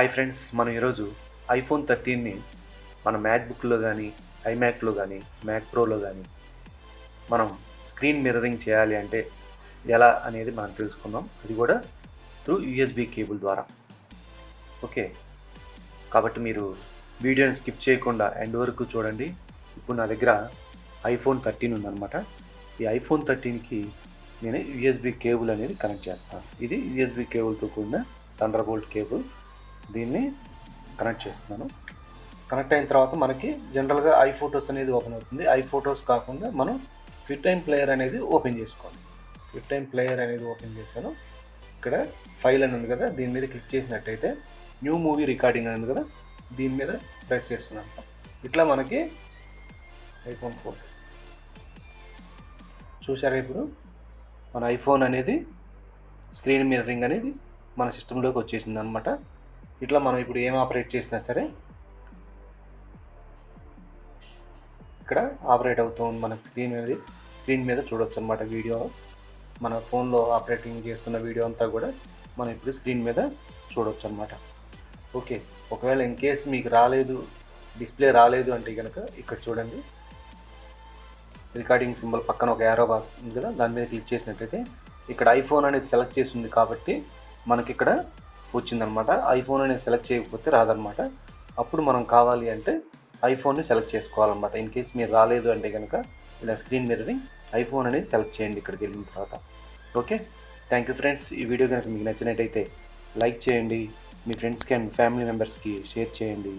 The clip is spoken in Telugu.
హాయ్ ఫ్రెండ్స్, మనం ఈరోజు ఐఫోన్ 13ని మన మ్యాక్బుక్లో కానీ ఐమ్యాక్లో కానీ మ్యాక్ ప్రోలో కానీ మనం స్క్రీన్ మిర్రరింగ్ చేయాలి అంటే ఎలా అనేది మనం తెలుసుకుందాం. అది కూడా త్రూ యూఎస్బి కేబుల్ ద్వారా. ఓకే, కాబట్టి మీరు వీడియోని స్కిప్ చేయకుండా ఎండ్ వరకు చూడండి. ఇప్పుడు నా దగ్గర ఐఫోన్ 13 ఉందన్నమాట. ఈ ఐఫోన్ 13కి నేను యూఎస్బి కేబుల్ అనేది కనెక్ట్ చేస్తాను. ఇది యూఎస్బి కేబుల్తో కూడిన థండర్బోల్ట్ కేబుల్. దీన్ని కనెక్ట్ చేస్తున్నాను. కనెక్ట్ అయిన తర్వాత మనకి జనరల్గా ఐఫోటోస్ అనేది ఓపెన్ అవుతుంది. ఐఫోటోస్ కాకుండా మనం క్విక్ టైమ్ ప్లేయర్ అనేది ఓపెన్ చేసుకోవాలి. క్విక్ టైమ్ ప్లేయర్ అనేది ఓపెన్ చేశాను. ఇక్కడ ఫైల్ అని ఉంది కదా, దీని మీద క్లిక్ చేసినట్టయితే న్యూ మూవీ రికార్డింగ్ అని ఉంది కదా, దీని మీద ప్రెస్ చేస్తున్నాను. ఇట్లా మనకి ఐఫోన్ 4 చూసారా. ఇప్పుడు మన ఐఫోన్ అనేది స్క్రీన్ మిర్రరింగ్ అనేది మన సిస్టంలోకి వచ్చేసింది అనమాట. ఇట్లా మనం ఇప్పుడు ఏం ఆపరేట్ చేసినా సరే ఇక్కడ ఆపరేట్ అవుతుంది. మనకు స్క్రీన్ మీద చూడవచ్చు అనమాట. వీడియో మన ఫోన్లో ఆపరేటింగ్ చేస్తున్న వీడియో అంతా కూడా మనం ఇప్పుడు స్క్రీన్ మీద చూడవచ్చు అనమాట. ఓకే, ఒకవేళ ఇన్ కేస్ మీకు డిస్ప్లే రాలేదు అంటే కనుక ఇక్కడ చూడండి, రికార్డింగ్ సింబల్ పక్కన ఒక యారో బార్ ఉంది కదా, దాని మీద క్లిక్ చేసినట్టయితే ఇక్కడ ఐఫోన్ అనేది సెలెక్ట్ చేసి ఉంది కాబట్టి మనకి ఇక్కడ వచ్చిందనమాట. ఐఫోన్ అనేది సెలెక్ట్ చేయకపోతే రాదనమాట. అప్పుడు మనం కావాలి అంటే ఐఫోన్ని సెలెక్ట్ చేసుకోవాలన్నమాట. ఇన్ కేస్ మీరు రాలేదు అంటే కనుక ఇలా స్క్రీన్ మిర్రరింగ్ ఐఫోన్ అనేది సెలెక్ట్ చేయండి ఇక్కడికి వెళ్ళిన తర్వాత. Okay, thank you friends. ఈ వీడియో కనుక మీకు నచ్చినట్టయితే లైక్ చేయండి, మీ ఫ్రెండ్స్కి అండ్ ఫ్యామిలీ మెంబర్స్కి షేర్ చేయండి.